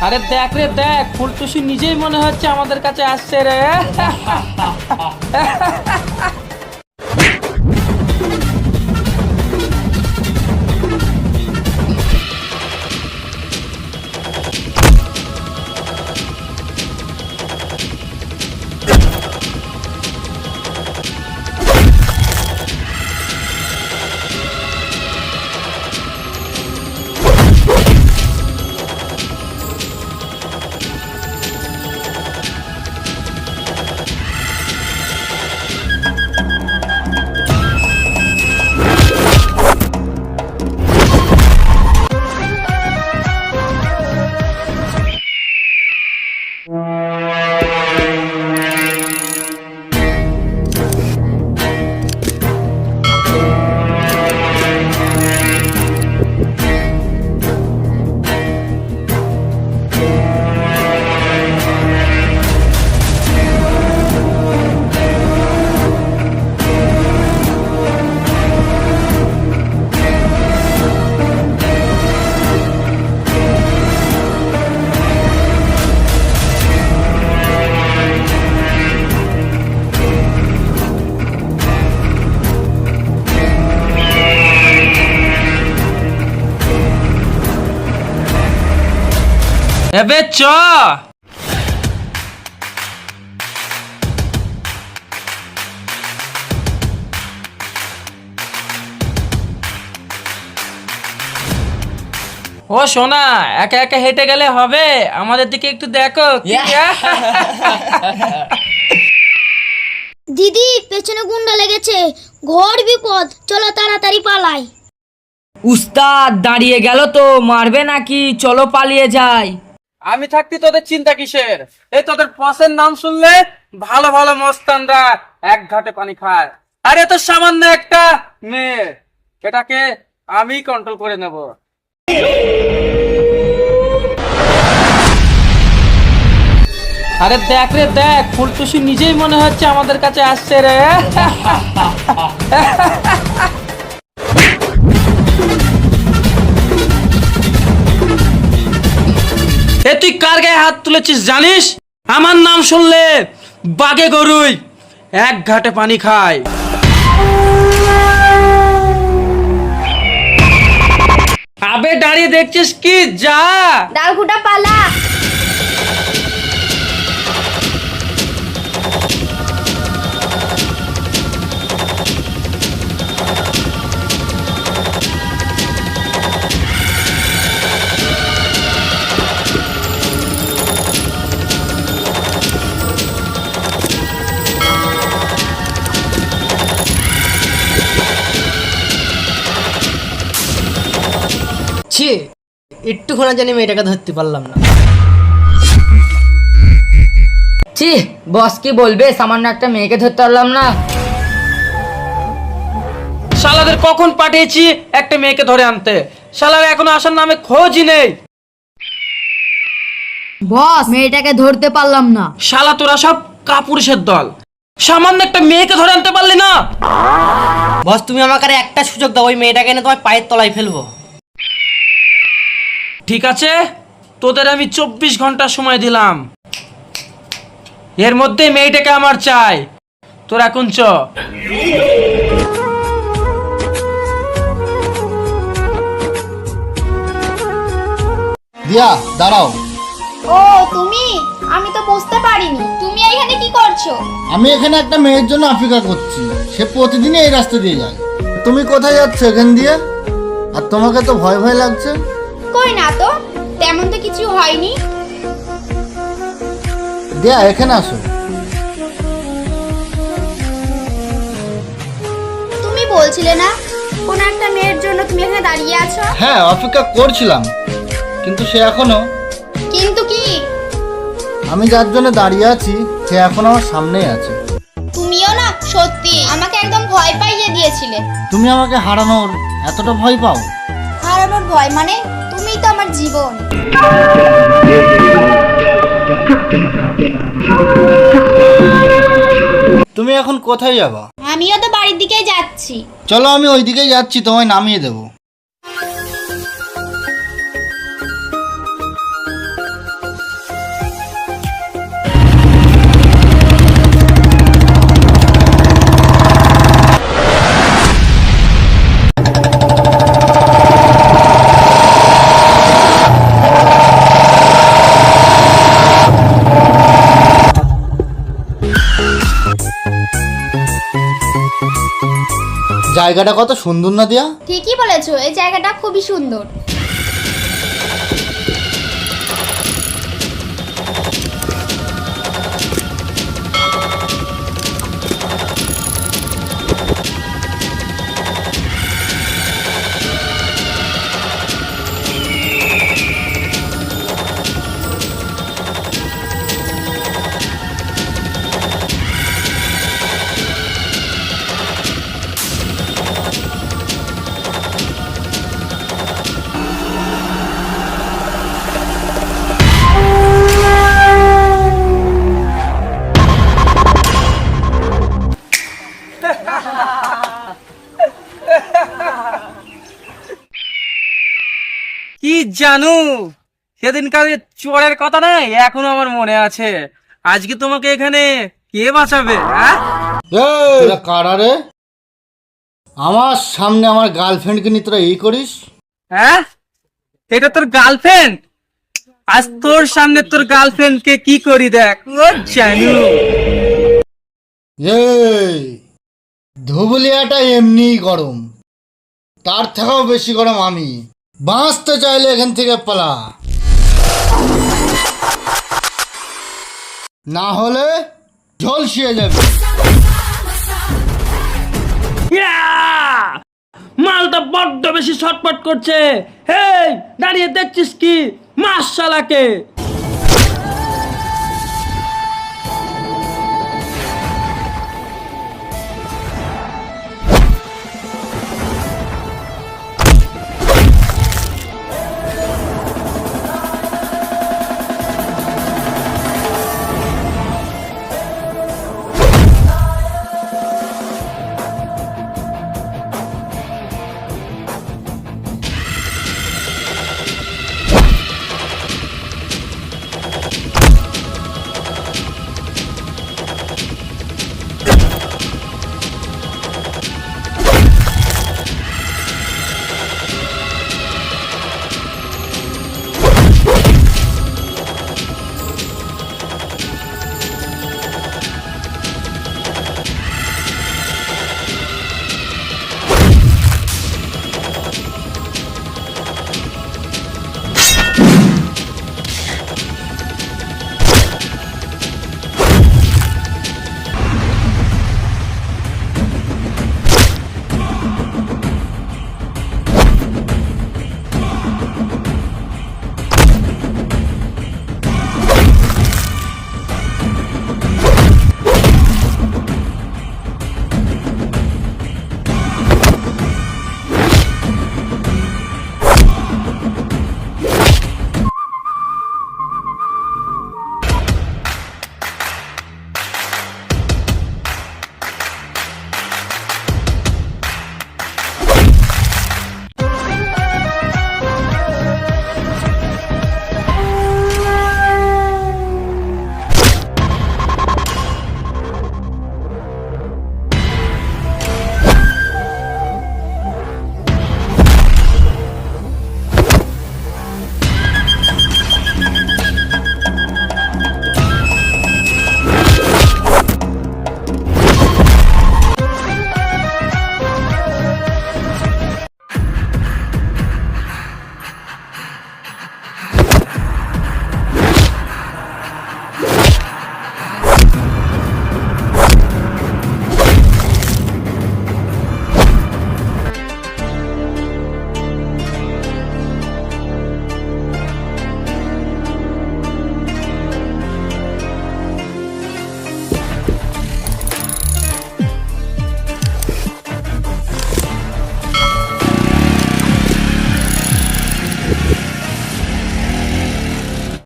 আরে দেখ রে দেখ, ফুলটুসি নিজেই মনে হচ্ছে আমাদের কাছে আসছে রে। এবে চ। ও সোনা, একা একা হেঁটে গেলে হবে, আমাদের দিকে একটু দেখো। দিদি পেছনে গুন্ডা লেগেছে, ঘোর বিপদ, চলো তাড়াতাড়ি পালাই। উস্তাদ দাঁড়িয়ে গেল তো, মারবে নাকি? চলো পালিয়ে যাই। আমি থাকতে তোদের চিন্তা কিসের? এই তোদের বসের নাম শুনলে ভালো ভালো মস্তানরা এক ঘাটে পানি খায়। আরে তো সামান্য একটা মেয়ে, এটাকে আমি কন্ট্রোল করে নেব। আরে দেখ রে দেখ, ফুলটুসি নিজেই মনে হচ্ছে আমাদের কাছে আসছে রে। এ তুই কার গায়ে হাত তুলেছিস জানিস? আমার নাম শুনলে বাগে গরুই এক ঘাটে পানি খায়। আবে দাঁড়িয়ে দেখছিস কি? যা ডালকুটা পালা। ছি, একটুখানি জানি মেয়েটাকে ধরতে পারলাম না। ছি, বস কি বলবে, সামান্য একটা মেয়েকে ধরতে পারলাম না। শালাদের কখন পাঠিয়েছি একটা মেয়েকে ধরে আনতে, শালার এখনো আসার নামে খোঁজই নেই। বস মেয়েটাকে ধরতে পারলাম না। শালা তোরা সব কাপুরুষের দল, সামান্য একটা মেয়েকে ধরে আনতে পারলি না। বস তুমি আমাকে আর একটা সুযোগ দাও, ওই মেয়েটাকে এনে তোমার পায়ের তলায় ফেলবো। ঠিক আছে, তোদের আমি 24 ঘন্টা সময় দিলাম, এর মধ্যে মেয়েটাকে আমার চাই। তোর এখন চ। দিয়া দাঁড়াও। ও তুমি, আমি তো বুঝতে পারিনি তুমি এখানে কি করছো। আমি এখানে একটা মেয়ের জন্য অপেক্ষা করছি, সে প্রতিদিনই এই রাস্তা দিয়ে যায়। তুমি কোথায় যাচ্ছ এখান দিয়ে? আর তোমাকে তো ভয় ভয় লাগছে। কই না তো, তেমন তো কিছু হয়নি। দিয়া এখানে আসো। তুমি বলছিলে না কোন একটা মেয়ের জন্য তুমি এখানে দাঁড়িয়ে আছো? হ্যাঁ অপেক্ষা করছিলাম, কিন্তু সে এখনো। কিন্তু কি? আমি যার জন্য দাঁড়িয়ে আছি সে এখন আমার সামনেই আছে। তুমিও না সত্যি আমাকে একদম ভয় পাইয়ে দিয়েছিলে। তুমি আমাকে হারানোর এতটা ভয় পাও? হারানোর ভয় মানে? তুমিই তো আমার জীবন। তুমি এখন কোথায় যাবা? আমিও তো বাড়ির দিকেই যাচ্ছি। চলো আমি ওই দিকেই যাচ্ছি, তোমায় নামিয়ে দেবো। জায়গাটা কত সুন্দর না দিয়া? ঠিকই বলেছো, এই জায়গাটা খুবই সুন্দর। কি জানু, সেদিনকার চোরের কথা নাই এখনো আমার মনে আছে। আজকে তোমাকে এখানে কে বাঁচাবে? হ্যাঁ, তোরা কারা রে? আমার সামনে আমার গার্লফ্রেন্ডকে নিয়ে তোরা এই করিস? হ্যাঁ, এটা তোর গার্লফ্রেন্ড? আজ তোর সামনে তোর গার্লফ্রেন্ডকে কি করি দেখ। ও জানু, এই ধুবুলিয়াটা এমনিই গরম, তার থেকেও বেশি গরম আমি। বাঁচতে চাইলে এখান থেকে পালা, না হলে ঝলসিয়ে যাবে। ইয়া! মালটা বড্ড বেশি ছটপট করছে। হেই, দাঁড়িয়ে দেখছিস কি? মাস শালাকে।